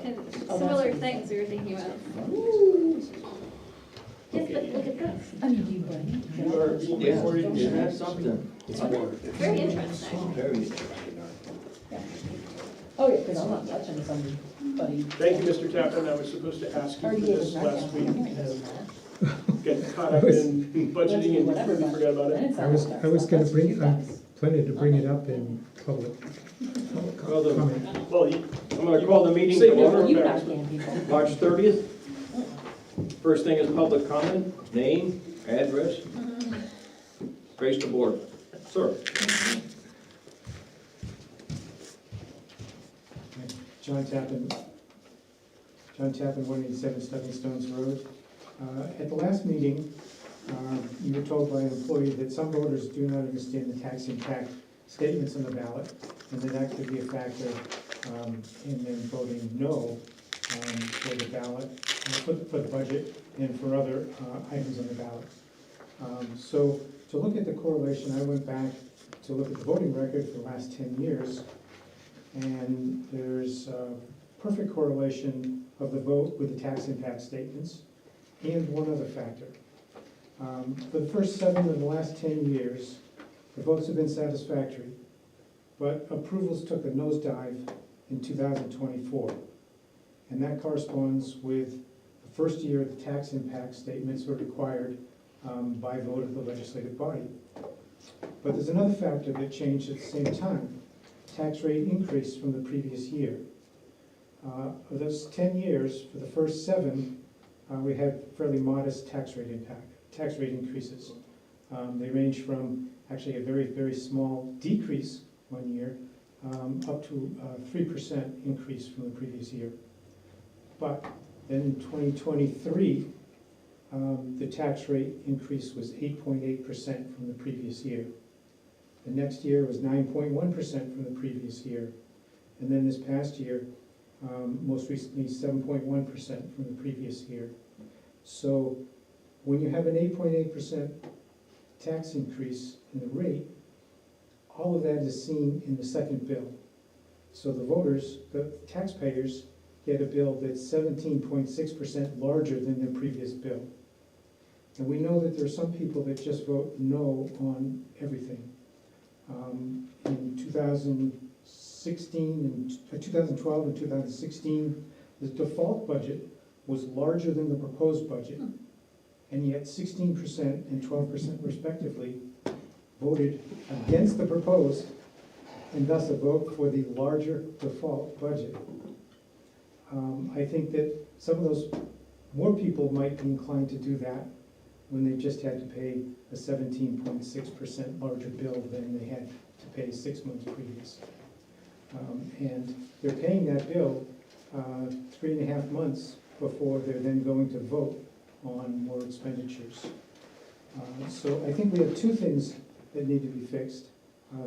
Similar things we were thinking about. Yes, but look at this. I mean, do you bring? You are being recorded. Isn't that something? It's very interesting. Very interesting. Oh, yeah, because I'm not touching somebody. Thank you, Mr. Tappan. I was supposed to ask you for this last week and get caught up in budgeting and completely forgot about it. I was gonna bring, planning to bring it up in public Well, comment. Well, I'm gonna call the meeting Say to more. order, You not can, people. March 30th. First thing is public comment, name, address. Grace the board. Sir. John Tappan, 187 Stepping Stones Road. At the last meeting, you were told by an employee that some voters do not understand the tax impact statements on the ballot, and that could be a factor in them voting no for the ballot, for the budget, and for other items on the ballot. So to look at the correlation, I went back to look at the voting record for the last 10 years, and there's a perfect correlation of the vote with the tax impact statements, and one other factor. For the first 7 of the last 10 years, the votes have been satisfactory, but approvals took a nosedive in 2024. And that corresponds with the first year the tax impact statements were required by vote of the legislative body. But there's another factor that changed at the same time. Tax rate increased from the previous year. For those 10 years, for the first 7, we had fairly modest tax rate increases. They range from actually a very, very small decrease one year up to 3% increase from the previous year. But then in 2023, the tax rate increase was 8.8% from the previous year. The next year was 9.1% from the previous year. And then this past year, most recently 7.1% from the previous year. So when you have an 8.8% tax increase in the rate, all of that is seen in the second bill. So the voters, the taxpayers, get a bill that's 17.6% larger than their previous bill. And we know that there are some people that just vote no on everything. In 2016 and 2012 and 2016, the default budget was larger than the proposed budget, and yet 16% and 12% respectively voted against the proposed, and thus a vote for the larger default budget. I think that some of those, more people might be inclined to do that when they just had to pay a 17.6% larger bill than they had to pay 6 months previous. And they're paying that bill 3.5 months before they're then going to vote on more expenditures. So I think we have 2 things that need to be fixed.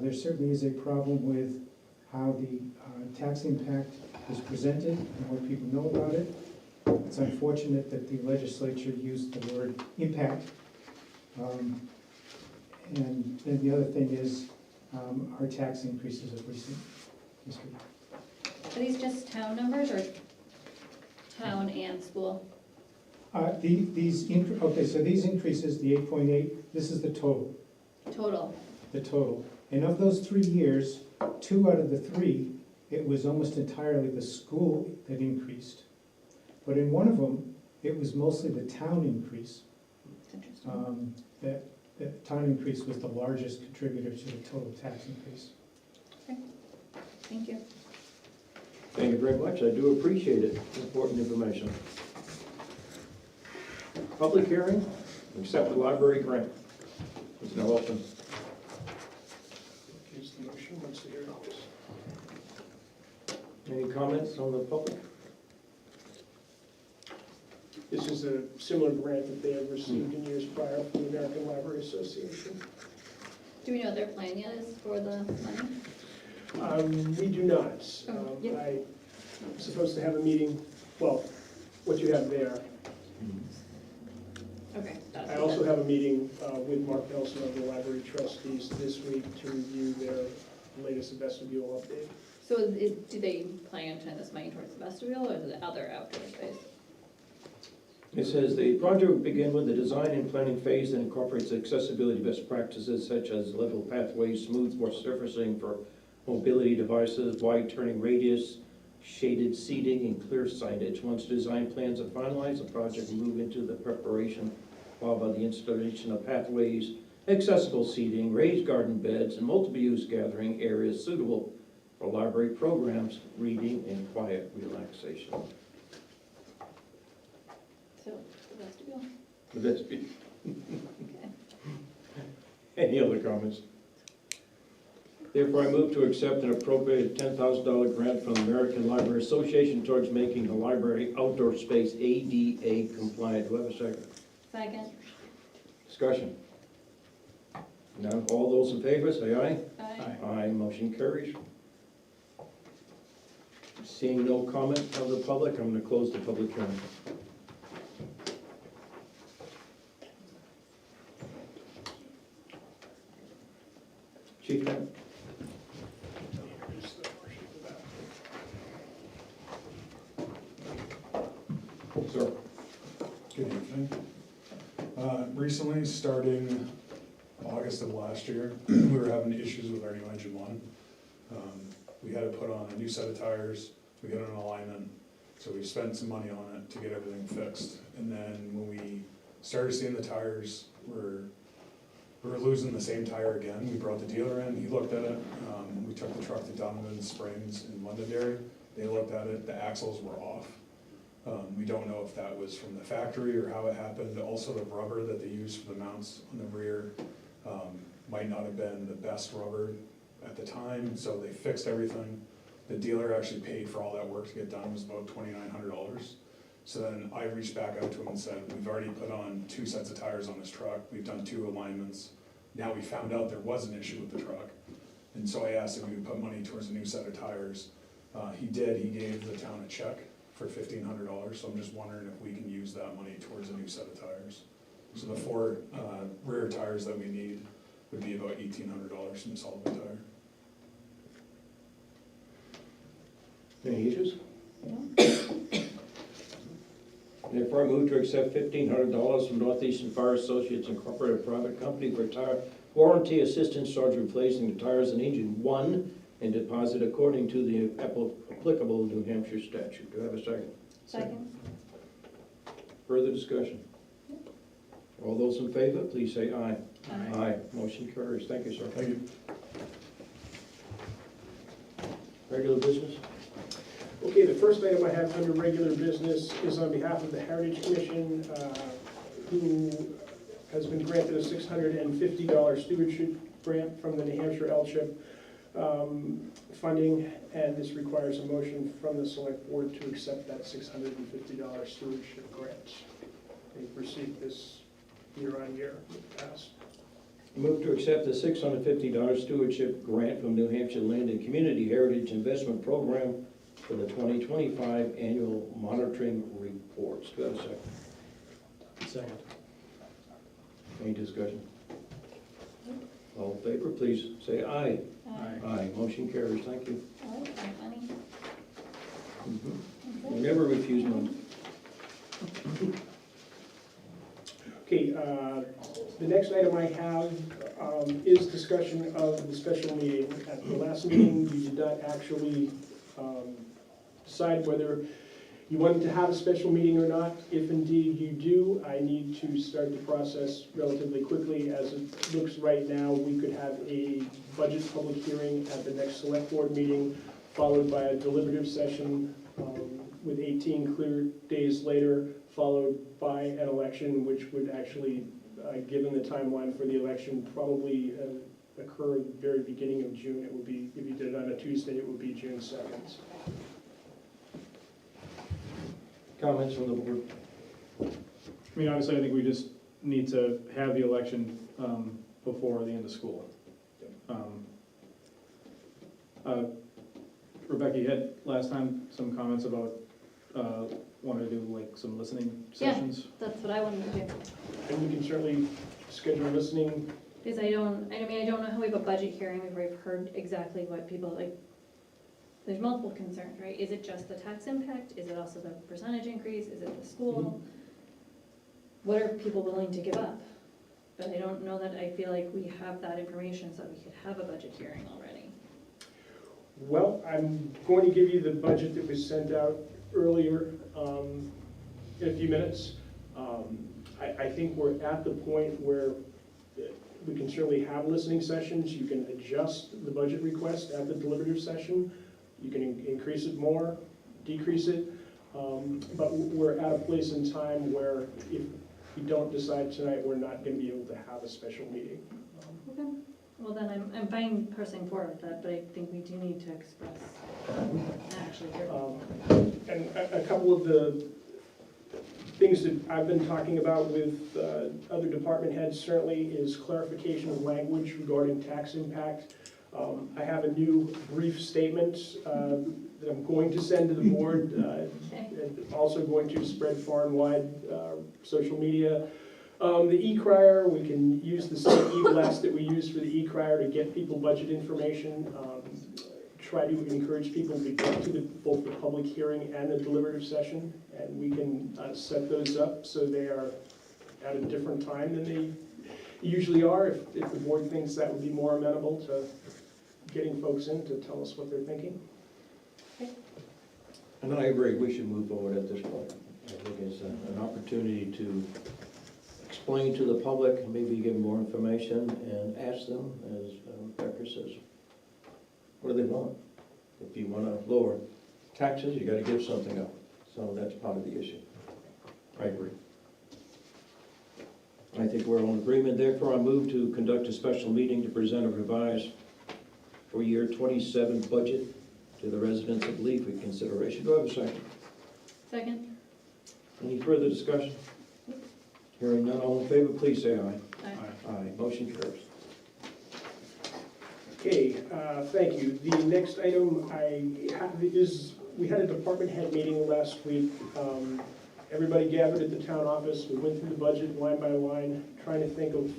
There certainly is a problem with how the tax impact is presented and what people know about it. It's unfortunate that the legislature used the word impact. And then the other thing is our tax increases of recent history. Are these just town numbers or town and school? Okay, so these increases, the 8.8, this is the total. Total. The total. And of those 3 years, 2 out of the 3, it was almost entirely the school that increased. But in one of them, it was mostly the town increase. That's interesting. That town increase was the largest contributor to the total tax increase. Thank you. Thank you very much. I do appreciate it. Important information. Public hearing, accept the library grant. It's now open. Here's the motion, once the hearing is. Any comments on the public? This is a similar grant that they have received in years prior from the American Library Association. Do we know what their plan yet is for the money? We do not. Yep. I'm supposed to have a meeting, well, what you have there. Okay. I also have a meeting with Mark Nelson of the library trustees this week to review their latest vestibule update. So do they plan to turn this money towards the vestibule or the other outdoor space? It says the project will begin with the design and planning phase that incorporates accessibility best practices such as level pathways, smooth surfacing for mobility devices, wide turning radius, shaded seating, and clear signage. Once design plans are finalized, the project will move into the preparation, followed by the installation of pathways, accessible seating, raised garden beds, and multiple use gathering areas suitable for library programs, reading, and quiet relaxation. So, the vestibule? That's be- Any other comments? Therefore, I move to accept an appropriate $10,000 grant from the American Library Association towards making the library outdoor space ADA compliant. Do I have a second? Second. Discussion. None, all those in favor, say aye. Aye. Aye, motion carries. Seeing no comment of the public, I'm going to close the public hearing. Chief Knapp? Sir. Good evening. Recently, starting August of last year, we were having issues with our new engine one. We had to put on a new set of tires, we got an alignment, so we spent some money on it to get everything fixed. And then when we started seeing the tires we were losing the same tire again, we brought the dealer in, he looked at it. We took the truck to Donovan Springs in Londonderry, they looked at it, the axles were off. We don't know if that was from the factory or how it happened. Also, the rubber that they used for the mounts on the rear might not have been the best rubber at the time, so they fixed everything. The dealer actually paid for all that work to get done, it was about $2,900. So then I reached back out to him and said, we've already put on 2 sets of tires on this truck, we've done 2 alignments. Now we found out there was an issue with the truck. And so I asked if he would put money towards a new set of tires. He did, he gave the town a check for $1,500, so I'm just wondering if we can use that money towards a new set of tires. So the 4 rear tires that we need would be about $1,800 from the Sullivan tire. Any issues? Therefore, I move to accept $1,500 from Northeastern Fire Associates Incorporated, a private company for tire warranty assistance towards replacing the tires in engine 1 and deposit according to the applicable New Hampshire statute. Do I have a second? Second. Further discussion? All those in favor, please say aye. Aye. Aye. Motion carries. Thank you, sir. Thank you. Regular business? Okay, the first item I have under regular business is on behalf of the Heritage Commission, who has been granted a $650 stewardship grant from the New Hampshire LCHIP funding, and this requires a motion from the select board to accept that $650 stewardship grant. They've received this year on year in the past. Move to accept the $650 stewardship grant from New Hampshire Land and Community Heritage Investment Program for the 2025 annual monitoring reports. Do I have a second? Second. Any discussion? All in favor, please say aye. Aye. Aye. Motion carries. Thank you. I like that money. We never refuse money. Okay, the next item I have is discussion of the special meeting. At the last meeting, you did not actually decide whether you wanted to have a special meeting or not. If indeed you do, I need to start the process relatively quickly. As it looks right now, we could have a budget public hearing at the next select board meeting, followed by a deliberative session with 18 clear days later, followed by an election, which would actually, given the timeline for the election, probably occur at the very beginning of June. It would be, if you did it on a Tuesday, it would be June 2nd. Comments from the board? I mean, obviously, I think we just need to have the election before the end of school. Rebecca, you had last time some comments about wanting to do like some listening Yeah. sessions. That's what I wanted to do. And we can certainly schedule listening. Because I don't know how we have a budget hearing, we've heard exactly what people like. there's multiple concerns, right? Is it just the tax impact? Is it also the percentage increase? Is it the school? What are people willing to give up? But I don't know that I feel like we have that information so that we could have a budget hearing already. Well, I'm going to give you the budget that was sent out earlier in a few minutes. I think we're at the point where we can certainly have listening sessions. You can adjust the budget request at the deliberative session. You can increase it more, decrease it. But we're at a place in time where if we don't decide tonight, we're not going to be able to have a special meeting. Okay. Well, then I'm fine pressing forward with that, but I think we do need to express actually hear. And a couple of the things that I've been talking about with other department heads certainly is clarification of language regarding tax impact. I have a new brief statement that I'm going to send to the board, and also going to spread far and wide social media. The e-crier, we can use the same e-blast that we use for the e-crier to get people budget information. Try to encourage people to get to both the public hearing and the deliberative session, and we can set those up so they are at a different time than they usually are, if the board thinks that would be more amenable to getting folks in to tell us what they're thinking. And I agree, we should move forward at this point. I think it's an opportunity to explain to the public, maybe give them more information, and ask them, as Becker says, what do they want? If you want to lower taxes, you got to give something up. So that's part of the issue. I agree. I think we're on agreement. Therefore, I move to conduct a special meeting to present a revised for year 27 budget to the residents of Lee for consideration. Do I have a second? Second? Any further discussion? Hearing none, all in favor, please say aye. Aye. Aye. Motion carries. Okay, thank you. The next item I have is, we had a department head meeting last week. Everybody gathered at the town office. We went through the budget line by line, trying to think of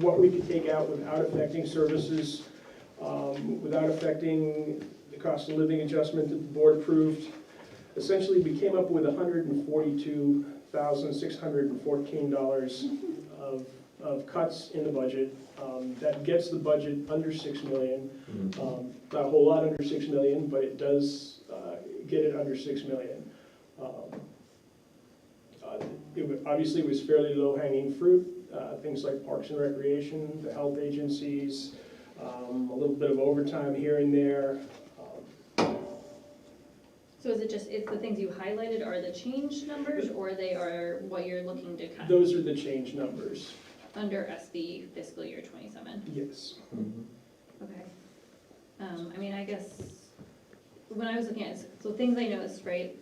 what we could take out without affecting services, without affecting the cost of living adjustment that the board approved. Essentially, we came up with $142,614 of cuts in the budget. That gets the budget under $6 million. Not a whole lot under $6 million, but it does get it under $6 million. Obviously, it was fairly low-hanging fruit. Things like Parks and Recreation, the health agencies, a little bit of overtime here and there. So is it just, it's the things you highlighted are the change numbers, or they are what you're looking to cut? Those are the change numbers. Under SB fiscal year 27? Yes. Okay. I mean, I guess, when I was looking at it, so things I noticed, right,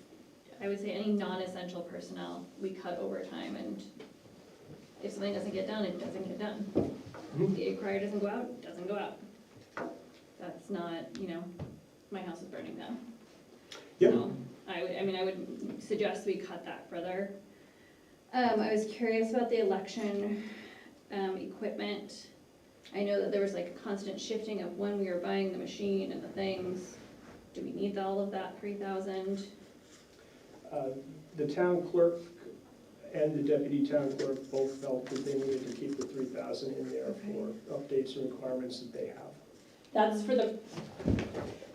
I would say any non-essential personnel, we cut overtime, and if something doesn't get done, it doesn't get done. If the crier doesn't go out, it doesn't go out. That's not, my house is burning down. Yep. So, I would suggest we cut that further. I was curious about the election equipment. I know that there was like a constant shifting of when we were buying the machine and the things. Do we need all of that 3,000? The town clerk and the deputy town clerk both felt that they needed to keep the 3,000 in there for updates and requirements that they have. That's for the,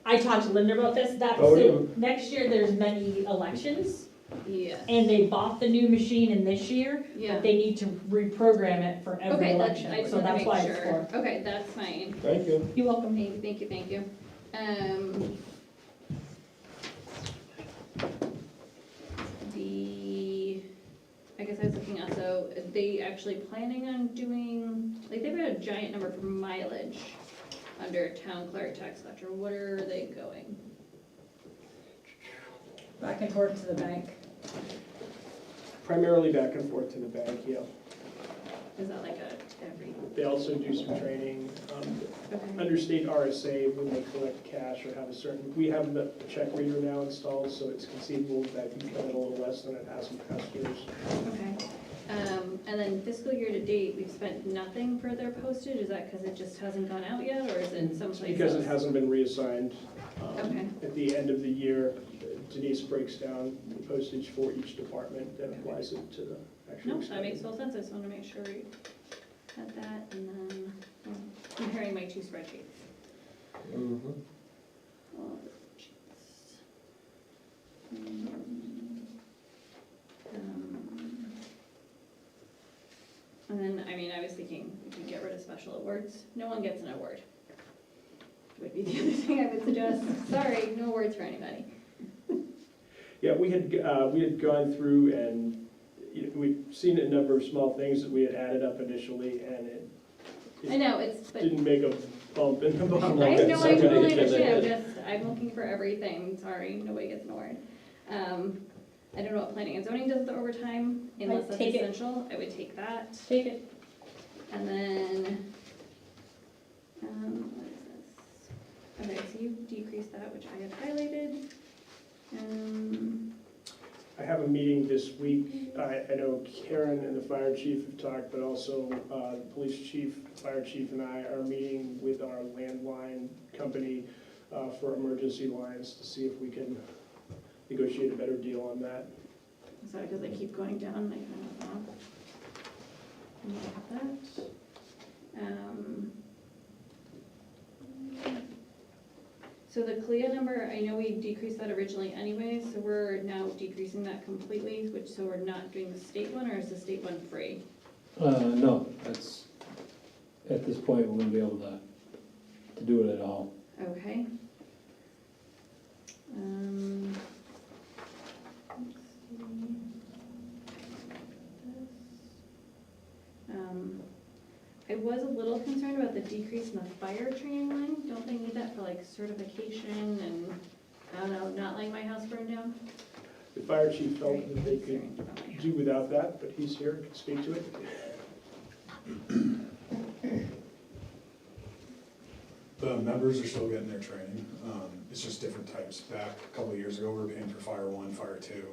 I talked to Linda about this, Oh, so next year there's many elections, Yeah. and they bought the new machine in this year, Yeah. but they need to reprogram it for every Okay, that's, election, I just so want to that's make why it's sure. for. Okay, that's fine. Thank you. You're welcome. Thank you. I guess I was looking at, so are they actually planning on doing, like, they've got a giant number for mileage under town clerk tax collector. What are they going? Back and forth to the bank. Primarily back and forth to the bank, yeah. Is that like a every, They also do some training. okay. Under state RSA, when they collect cash or have a certain, we have the check reader now installed, so it's conceivable that you cut it a little less than it has in past years. Okay. And then fiscal year to date, we've spent nothing for their postage. Is that because it just hasn't gone out yet, or is it someplace else? Because it hasn't been reassigned. Okay. At the end of the year, Denise breaks down the postage for each department and applies it to the actual No, expense. that makes total sense, I just wanted to make sure we had that, and then comparing my two spreadsheets. Mhm. All the spreadsheets. And then, I mean, I was thinking we could get rid of special awards. No one gets an award. Would be the other thing I would suggest. Sorry, no awards for anybody. Yeah, we had gone through and, you know, we'd seen a number of small things that we had added up initially, and it I know, it's, but didn't make a bump in the bottom I line. know, I Somebody totally hit you in the understand, I'm looking for everything, sorry, nobody gets an award. I don't know what planning and zoning does with the overtime, unless that's take it. essential, I would take that. Take it. And then, what is this? Okay, so you decreased that, which I had highlighted. I have a meeting this week. I know Karen and the fire chief have talked, but also the police chief, fire chief, and I are meeting with our landline company for emergency lines to see if we can negotiate a better deal on that. Sorry, because they keep going down, I kind of have that. So the CLIA number, I know we decreased that originally anyway, so we're now decreasing that completely, which, so we're not doing the state one, or is the state one free? No, that's, at this point, we wouldn't be able to do it at all. Okay. Let's see. I was a little concerned about the decrease in the fire training line. Don't they need that for like certification and, I don't know, not letting my house burn down? The fire chief felt Very that they could concerned about my do without that, but he's here, can speak to it. The members are still getting their training. It's just different types. Back a couple of years ago, we were paying for Fire 1, Fire 2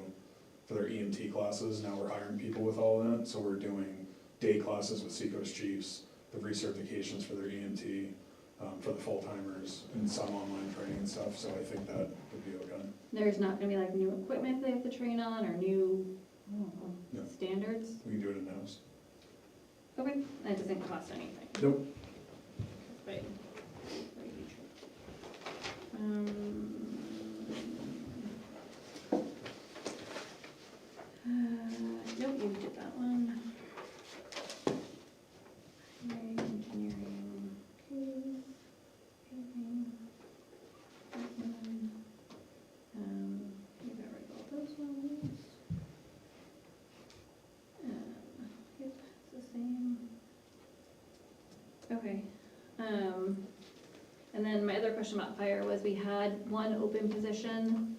for their EMT classes. Now we're hiring people with all of that. So we're doing day classes with Seacoast Chiefs, the recertifications for their EMT, for the full-timers, and some online training and stuff. So I think that would be okay. There's not gonna be like new equipment they have to train on, or new, I don't know, No. standards? We can do it in-house. Okay, that doesn't cost anything. Nope. Right. Nope, you did that one. Engineering, okay, paving, that one. You got rid of all those ones. Yep, it's the same. Okay, and then my other question about fire was we had one open position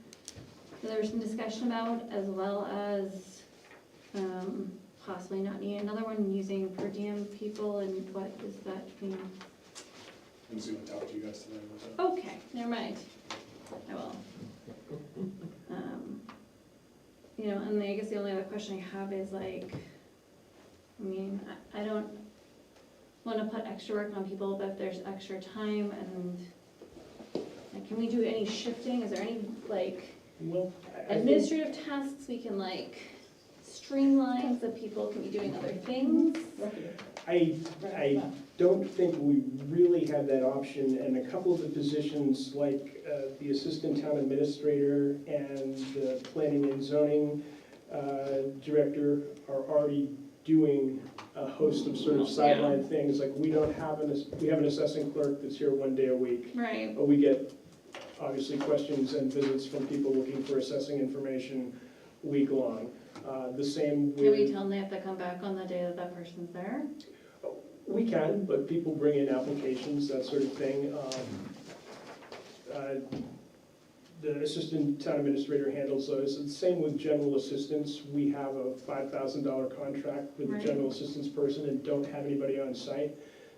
that there was some discussion about, as well as possibly not needing another one, using per diem people, and what does that mean? I'm just gonna talk to you guys today about that. Okay, never mind, I will. You know, and I guess the only other question I have is like, I mean, I don't want to put extra work on people, but if there's extra time and, like, can we do any shifting? Is there any, like, Well, I think administrative tasks we can, like, streamline so people can be doing other things? I don't think we really have that option, and a couple of the positions, like the assistant town administrator and the planning and zoning director, are already doing a host of sort of sideline things. Like, we don't have we have an assessing clerk that's here one day a week. Right. But we get, obviously, questions and visits from people looking for assessing information week-long. The same with... Can we tell them they have to come back on the day that that person's there? We can, but people bring in applications, that sort of thing. The assistant town administrator handles those. It's the same with general assistants. We have a $5,000 contract with the Right. general assistance person and don't have anybody on site.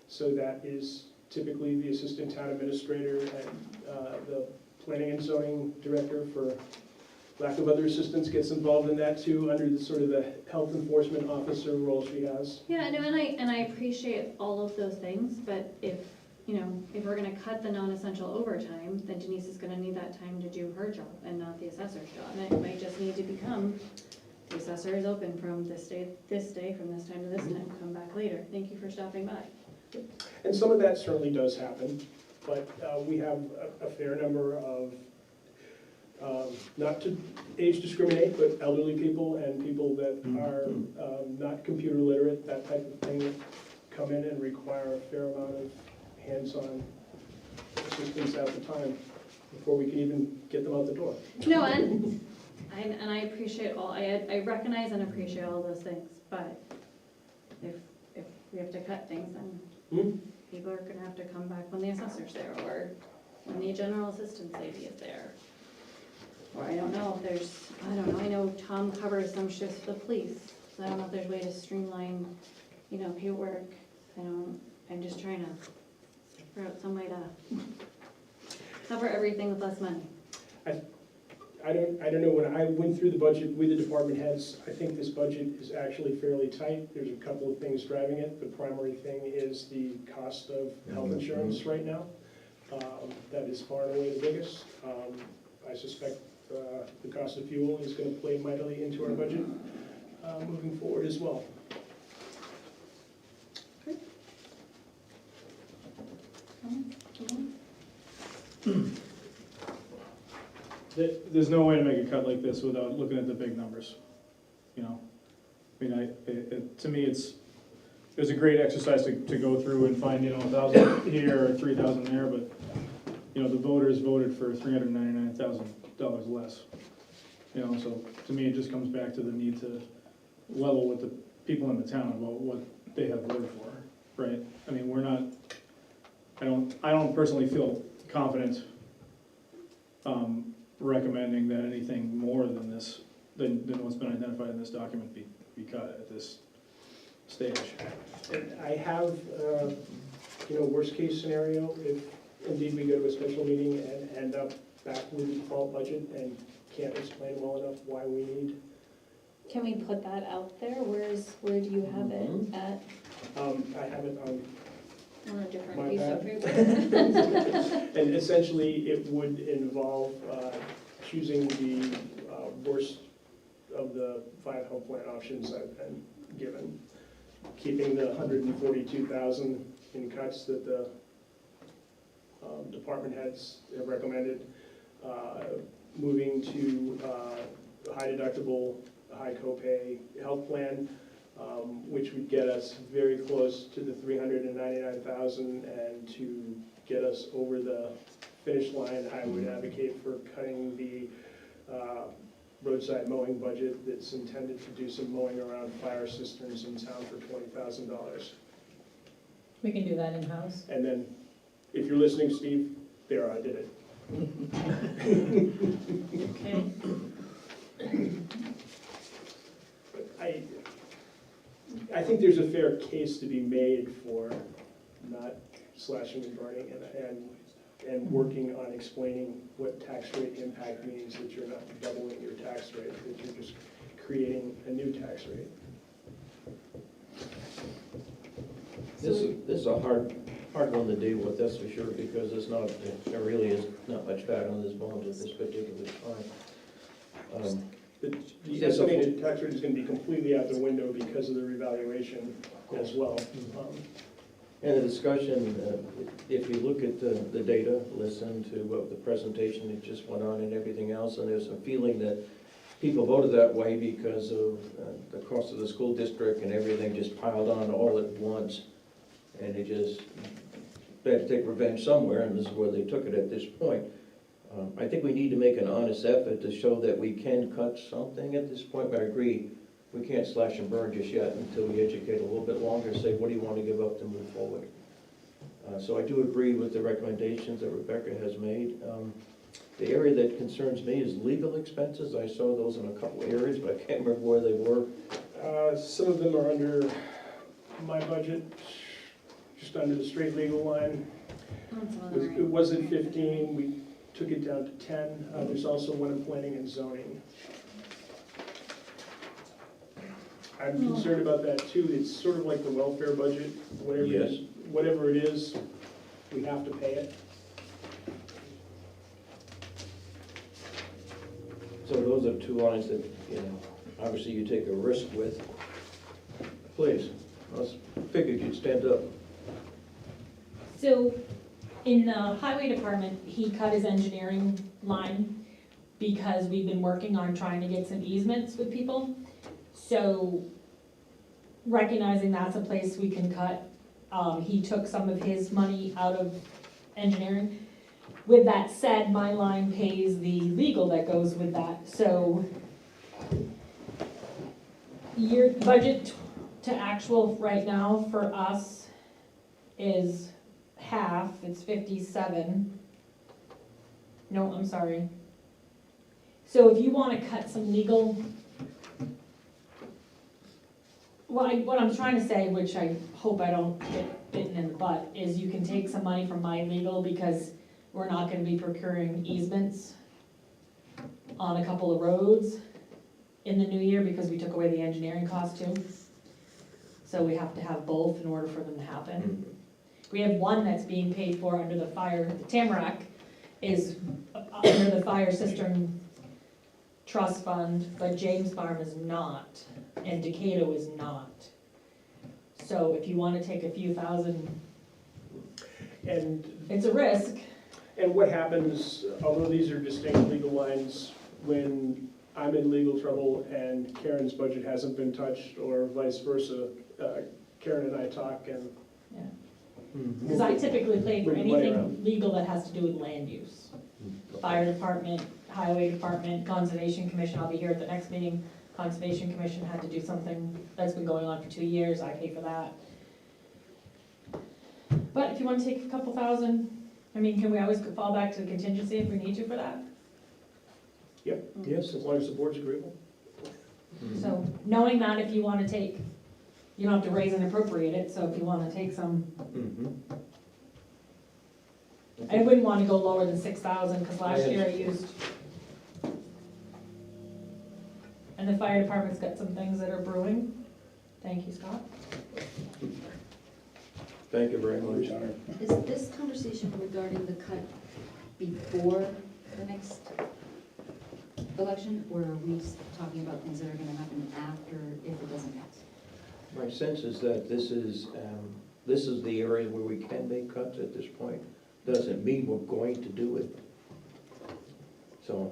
So that is typically the assistant town administrator and the planning and zoning director, for lack of other assistants, gets involved in that too, under the sort of the health enforcement officer role she has. Yeah, no, and I appreciate all of those things, but if, you know, if we're gonna cut the non-essential overtime, then Denise is gonna need that time to do her job and not the assessor's job. And it might just need to become, the assessor is open from this day, from this time to this time, come back later. Thank you for stopping by. And some of that certainly does happen, but we have a fair number of, not to age discriminate, but elderly people and people that are not computer literate, that type of thing, that come in and require a fair amount of hands-on assistance at the time before we can even get them out the door. No, and I appreciate I recognize and appreciate all those things, but if we have to cut things, then people are gonna have to come back when the assessor's there, or when the general assistance lady is there. Or I don't know if I know Tom covers some shifts for the police, so I don't know if there's a way to streamline, paperwork. I'm just trying to figure out some way to cover everything with less money. I don't know, when I went through the budget with the department heads, I think this budget is actually fairly tight. There's a couple of things driving it. The primary thing is the cost of health insurance right now. That is far and away the biggest. I suspect the cost of fuel is going to play mightily into our budget moving forward as well. There's no way to make a cut like this without looking at the big numbers, you know? I mean, to me, it was a great exercise to go through and find, 1,000 here or 3,000 there, but, the voters voted for $399,000 less. So to me, it just comes back to the need to level with the people in the town about what they have voted for, right? I mean, I don't personally feel confident recommending that anything more than this, than what's been identified in this document be cut at this stage. And I have, worst case scenario, if indeed we go to a special meeting and end up back with the default budget and can't explain well enough why we need. Can we put that out there? Where do you have it at? I have it on, On a different My piece of bad. paper? and essentially it would involve choosing the worst of the 5 health plan options I've been given. Keeping the 142,000 in cuts that the department heads have recommended, moving to high deductible, high copay health plan, which would get us very close to the 399,000, and to get us over the finish line, I would advocate for cutting the roadside mowing budget that's intended to do some mowing around fire cisterns in town for $20,000. We can do that in-house. And then, if you're listening, Steve, there, I did it. Okay. I think there's a fair case to be made for not slashing and burning and working on explaining what tax rate impact means, that you're not doubling your tax rate, that you're just creating a new tax rate. This is a hard one to deal with, that's for sure, because there really is not much fat on this bone at this particular time. The estimated tax rate is going to be completely out the window because of the revaluation as well. And the discussion, if you look at the data, listen to what the presentation that just went on and everything else, and there's a feeling that people voted that way because of the cost of the school district and everything just piled on all at once. And they had to take revenge somewhere, and this is where they took it at this point. I think we need to make an honest effort to show that we can cut something at this point, but I agree, we can't slash and burn just yet until we educate a little bit longer, say, what do you want to give up to move forward? So I do agree with the recommendations that Rebecca has made. The area that concerns me is legal expenses. I saw those in a couple areas, but I can't remember where they were. Some of them are under my budget, just under the straight legal line. It was at 15, we took it down to 10. There's also one in planning and zoning. I'm concerned about that too. It's sort of like the welfare budget, Yes. whatever it is, we have to pay it. So those are two lines that, you know, obviously you take a risk with. Please, I was figured you'd stand up. So in the highway department, he cut his engineering line because we've been working on trying to get some easements with people. So recognizing that's a place we can cut, he took some of his money out of engineering. With that said, my line pays the legal that goes with that, so your budget to actual right now for us is half, it's 57. No, I'm sorry. So if you wanna cut some legal, what I'm trying to say, which I hope I don't get bitten in the butt, is you can take some money from my legal because we're not gonna be procuring easements on a couple of roads in the new year because we took away the engineering cost too. So we have to have both in order for them to happen. We have one that's being paid for under the fire, the Tamarack is under the fire cistern trust fund, but James Farm is not, and Decato is not. So if you wanna take a few thousand, And, it's a risk. and what happens, although these are distinct legal lines, when I'm in legal trouble and Karen's budget hasn't been touched, or vice versa, Karen and I talk and Because I typically pay for Move money anything around. legal that has to do with land use. Fire department, highway department, conservation commission, I'll be here at the next meeting. Conservation commission had to do something that's been going on for 2 years, I pay for that. But if you wanna take a couple thousand, I mean, can we always fall back to contingency if we need to for that? Yes. as long as the board's agreeable. So knowing that if you wanna take, you don't have to raise and appropriate it, so if you wanna take some, Mhm. I wouldn't wanna go lower than 6,000, cause last year I used. And the fire department's got some things that are brewing. Thank you, Scott. Thank you very much. Is this conversation regarding the cut before the next election, or are we talking about things that are gonna happen after if it doesn't pass? My sense is that this is the area where we can make cuts at this point. Doesn't mean we're going to do it. So,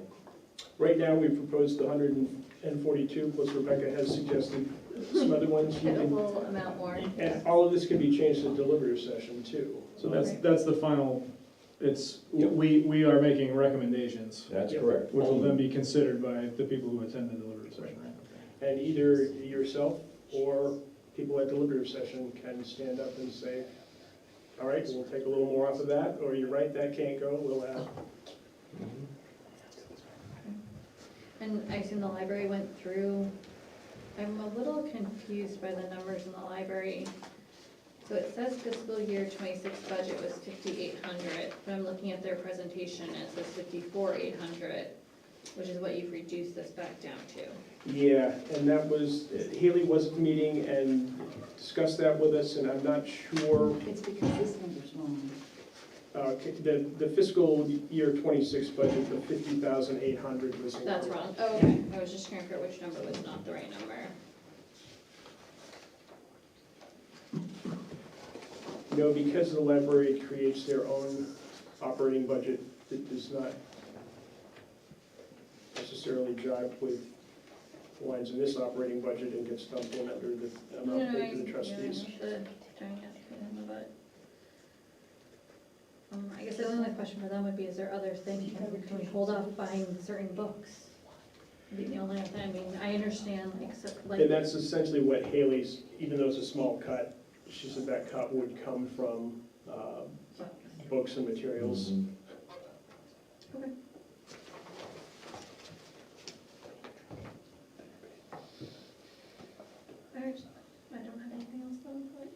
Right now, we proposed the 142, plus Rebecca has suggested some other ones. You Get a can- little amount more. And all of this can be changed to deliberative session too. So that's the final, we are making recommendations, that's Yeah. correct. which will then be considered by the people who attend the deliberative session, right? And either yourself or people at deliberative session can stand up and say, all right, we'll take a little more off of that, or you're right, that can't go, we'll add. Mhm. And I assume the library went through, I'm a little confused by the numbers in the library. So it says fiscal year '26 budget was 5,800, but I'm looking at their presentation, and it says 54,800, which is what you've reduced this back down to. Yeah, and that was, Haley was at the meeting and discussed that with us, and I'm not sure, It's because this number's wrong. the fiscal year '26 budget, the 50,800 was. That's wrong, oh, okay, I was just trying to figure out which number was not the right number. No, because the library creates their own operating budget, it does not necessarily jive with lines in this operating budget and gets dumped in under the amount paid to the trustees. I guess the only question for them would be, is there other things, can we hold off buying certain books? Would be the only thing, I mean, I understand, like, And that's essentially what Haley's, even though it's a small cut, she said that cut would come from books and materials. Mhm. okay. I don't have anything else though, but.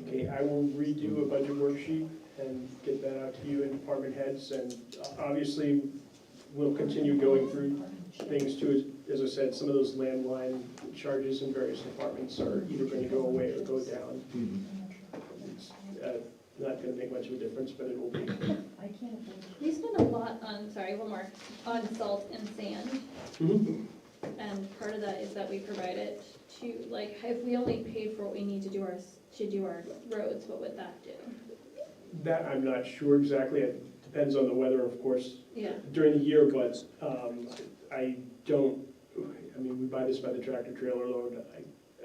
Okay, I will redo a budget worksheet and get that out to you and department heads, and obviously, we'll continue going through things too. As I said, some of those landline charges in various departments are either going to go away or go down. Mhm. It's, not gonna make much of a difference, but it will be. I can't. We spend a lot on, sorry, one more, on salt and sand. Mhm. And part of that is that we provide it to, like, if we only paid for what we need to do our roads, what would that do? That I'm not sure exactly, it depends on the weather, of course, Yeah, during the year, but I don't, I mean, we buy this by the tractor trailer load.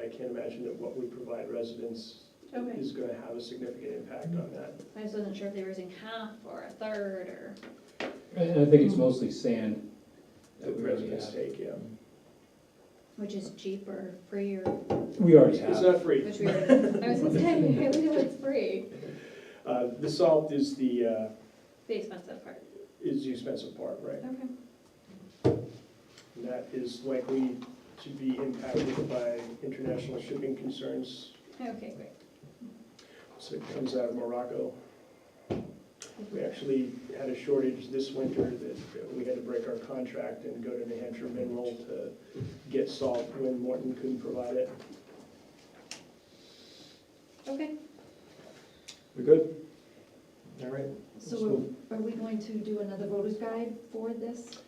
I can't imagine that what we provide residents okay. is gonna have a significant impact on that. I just wasn't sure if they were using half or a third or, And I think it's mostly sand The that we already residents have. take, yeah. which is cheap or free or, We already It's have. not free. which we already, I was gonna say, I know it's free, The salt is the expensive part. expensive part, right? Okay. And that is likely to be impacted by international shipping concerns. Okay, great. So it comes out of Morocco. We actually had a shortage this winter that we had to break our contract and go to New Hampshire Mineral to get salt when Morton couldn't provide it. Okay. We good? All right. So are we going to do another voter's guide for this?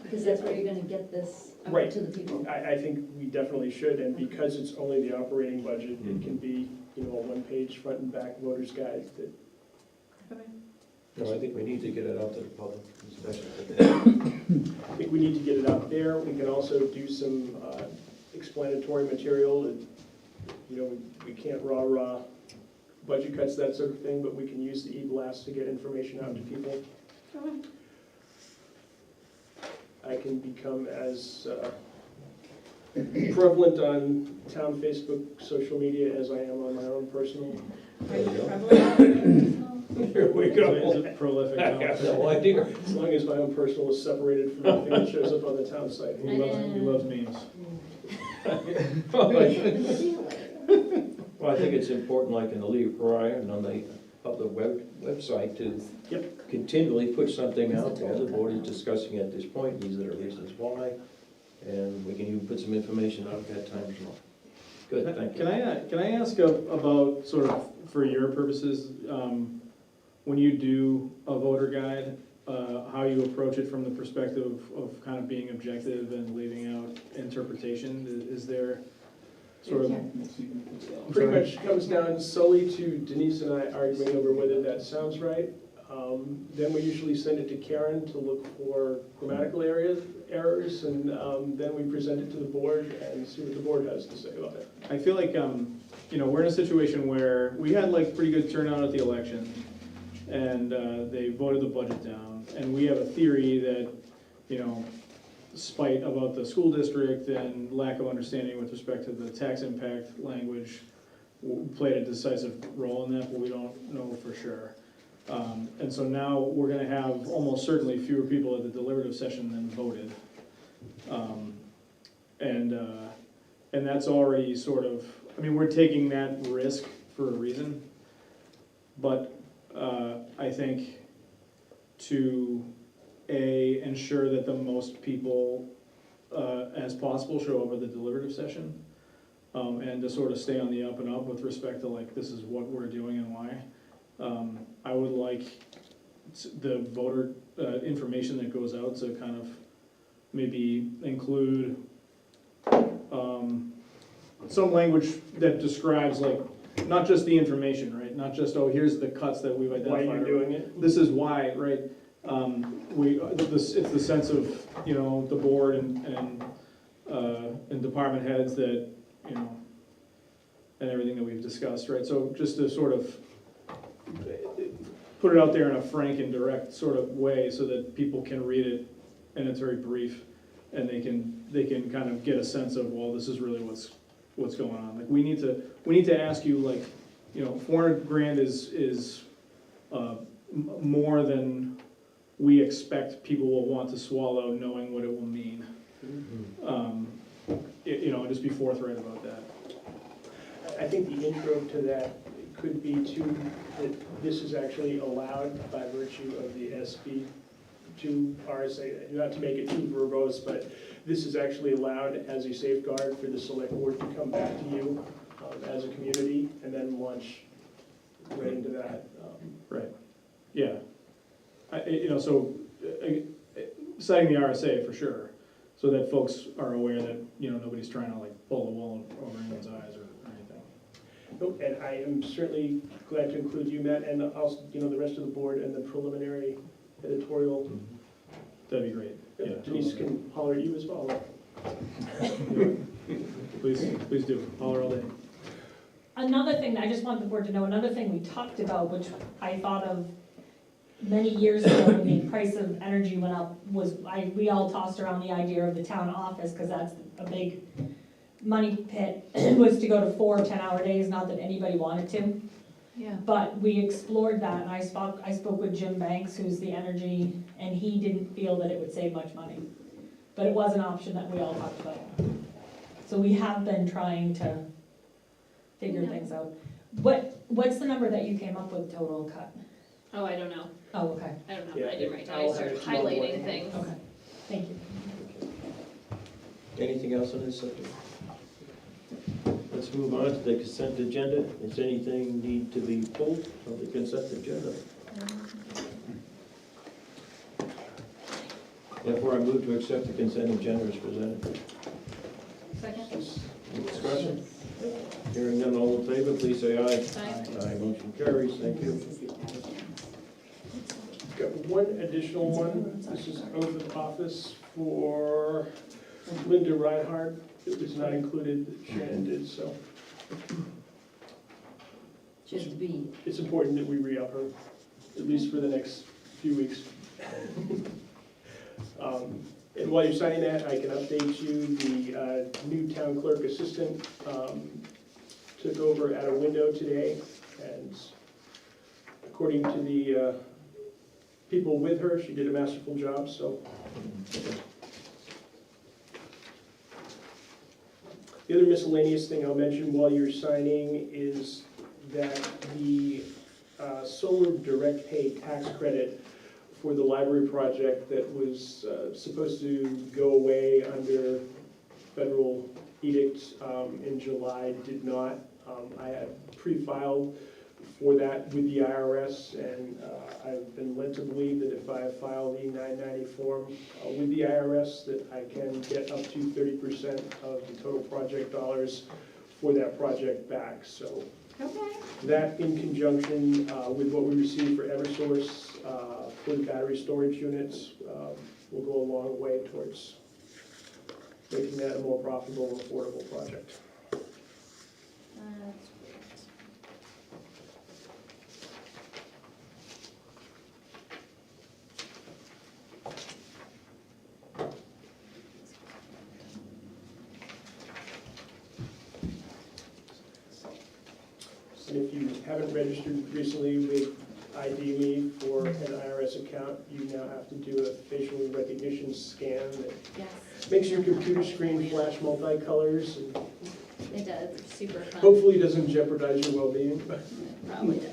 Because that's where you're gonna get this out Right. to the people. I think we definitely should, and because it's only the operating budget, it can be, a one-page front and back voter's guide that Okay. No, I think we need to get it out to the public, especially. I think we need to get it out there. We can also do some explanatory material. We can't rah-rah budget cuts, that sort of thing, but we can use the e-blast to get information out to people. Okay. I can become as prevalent on town Facebook, social media as I am on my own personal. Are you prevalent? Here we Is go. it prolific? I have no idea. As long as my own personal is separated from anything that shows up on the town site. He loves memes. Well, I think it's important, like in the League of Orion and on the public website, to continually put something out there. The board is discussing at this point, these are the reasons why, and we can even put some information out at that time as well. Good, thank you. Can I ask about, sort of, for your purposes, when you do a voter guide, how you approach it from the perspective of kind of being objective and leaving out interpretation? Is there sort of? Pretty much comes down solely to Denise and I arguing over whether that sounds right. Then we usually send it to Karen to look for grammatical errors, and then we present it to the board and see what the board has to say about it. I feel like, we're in a situation where we had like pretty good turnout at the election, and they voted the budget down, and we have a theory that, spite about the school district and lack of understanding with respect to the tax impact language played a decisive role in that, but we don't know for sure. And so now we're gonna have almost certainly fewer people at the deliberative session than voted. And that's already sort of, we're taking that risk for a reason. But I think to ensure that the most people as possible show up at the deliberative session, and to sort of stay on the up and up with respect to like, this is what we're doing and why. I would like the voter information that goes out to kind of maybe include some language that describes like, not just the information, right? Not just, oh, here's the cuts that we've identified. Why you're doing it? This is why, right? It's the sense of, the board and department heads that, and everything that we've discussed, right? So just to sort of put it out there in a frank and direct sort of way so that people can read it, and it's very brief, and they can kind of get a sense of, well, this is really what's going on. Like, we need to ask you, like, $400,000 is more than we expect people will want to swallow, knowing what it will mean. Just be forthright about that. I think the intro to that could be that this is actually allowed by virtue of the SB 2 RSA, not to make it too verbose, but this is actually allowed as a safeguard for the select board to come back to you as a community and then launch right into that. Right, yeah. So, citing the RSA for sure, so that folks are aware that, nobody's trying to like pull the wool over anyone's eyes or anything. Nope, and I am certainly glad to include you, Matt, and also, the rest of the board and the preliminary editorial. That'd be great, yeah. Denise can holler at you as well. Please do, holler all day. Another thing, I just want the board to know, another thing we talked about, which I thought of many years ago when the price of energy went up, we all tossed around the idea of the town office, because that's a big money pit, was to go to 4 10-hour days, not that anybody wanted to. Yeah. But we explored that, and I spoke with Jim Banks, who's the energy, and he didn't feel that it would save much money. But it was an option that we all talked about. So we have been trying to figure things out. What's the number that you came up with total cut? Oh, I don't know. Oh, okay, I don't know. Yeah, I didn't write down. I I'll started have it tomorrow morning. highlighting things. okay, thank you. Anything else on this subject? Let's move on to the consent agenda. Does anything need to be pulled from the consent agenda? Therefore, I move to accept the consent agenda as presented. Second? Any discussion? Hearing none, all in favor, please say aye. Aye. Aye, motion carries, thank you. Got one additional one. This is oath of office for Linda Reinhardt. It was not included, that Shannon did, so Just to be, it's important that we re-up her, at least for the next few weeks. And while you're signing that, I can update you, the new town clerk assistant took over at a window today, and according to the people with her, she did a masterful job, so. The other miscellaneous thing I'll mention while you're signing is that the solar direct pay tax credit for the library project that was supposed to go away under federal edict in July did not. I had pre-filed for that with the IRS, and I've been led to believe that if I file the 990 form with the IRS, that I can get up to 30% of the total project dollars for that project back. So Okay. that, in conjunction with what we received for Eversource for the battery storage units, will go a long way towards making that a more profitable and affordable project. That's great. And if you haven't registered recently with ID Me for an IRS account, you now have to do a facial recognition scan that Yes, makes your computer screen flash multicolors and it does. It's super fun. hopefully doesn't jeopardize your well-being. It probably does.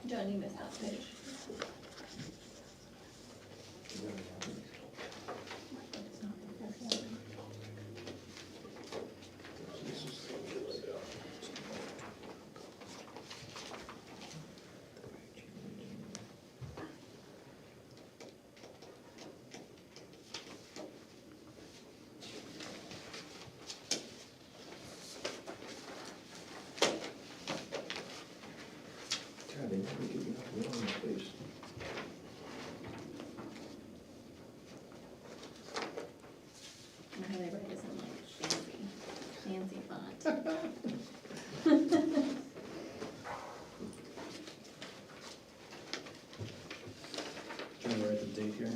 John, you missed that page. God, they never give you enough room in space. How do I write this in like fancy font? Trying to write the date here.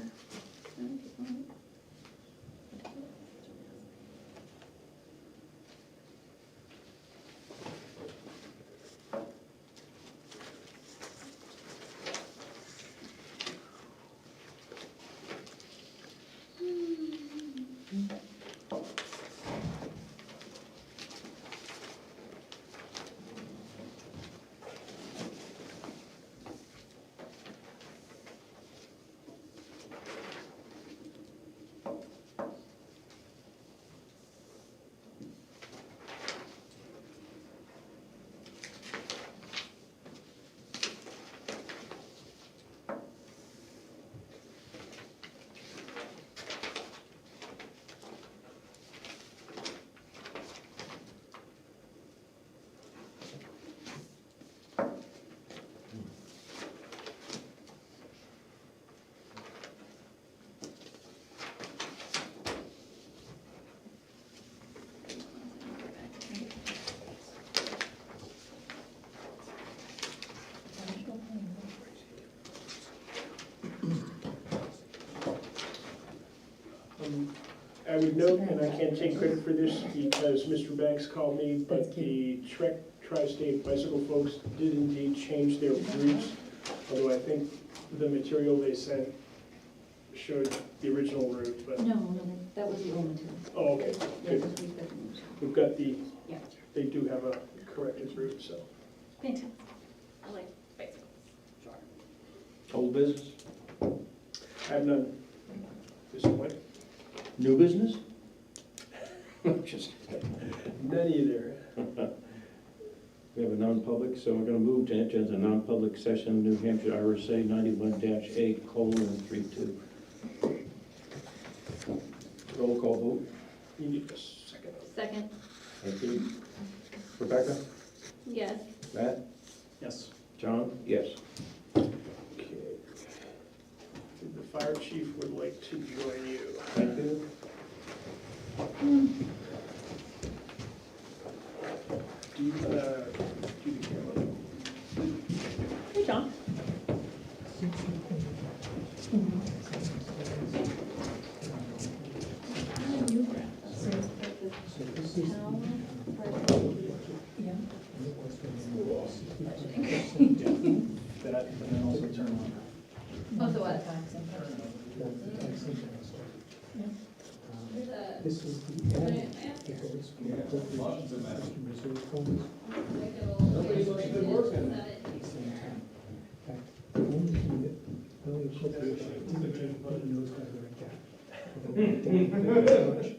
I would note, and I can't take credit for this because Mr. Banks called me, but the Trek Tri-State Bicycle folks did indeed change their routes, although I think the material they sent showed the original route, but, No, that was the old material. oh, okay, Yeah, good. because we've got the new material. We've got the, Yeah. they do have a corrected route, so. Fantastic. I like bicycles. Old business? I have none this point. New business? Just, None either. we have a non-public, so we're gonna move to enter the non-public session, New Hampshire RSA 91-8:32. Roll call vote. You need a second. Second, Thank you. Rebecca? yes. Matt? Yes. John? Yes. Okay. The fire chief would like to join you. Thank you. Do you, do the camera? Hey, John. That, and then also turn on. Oh, so what? This is the end. Because we have appropriations and reserve funds at the same time. In fact, the only thing that, the only appropriation, I didn't knows by the right guy.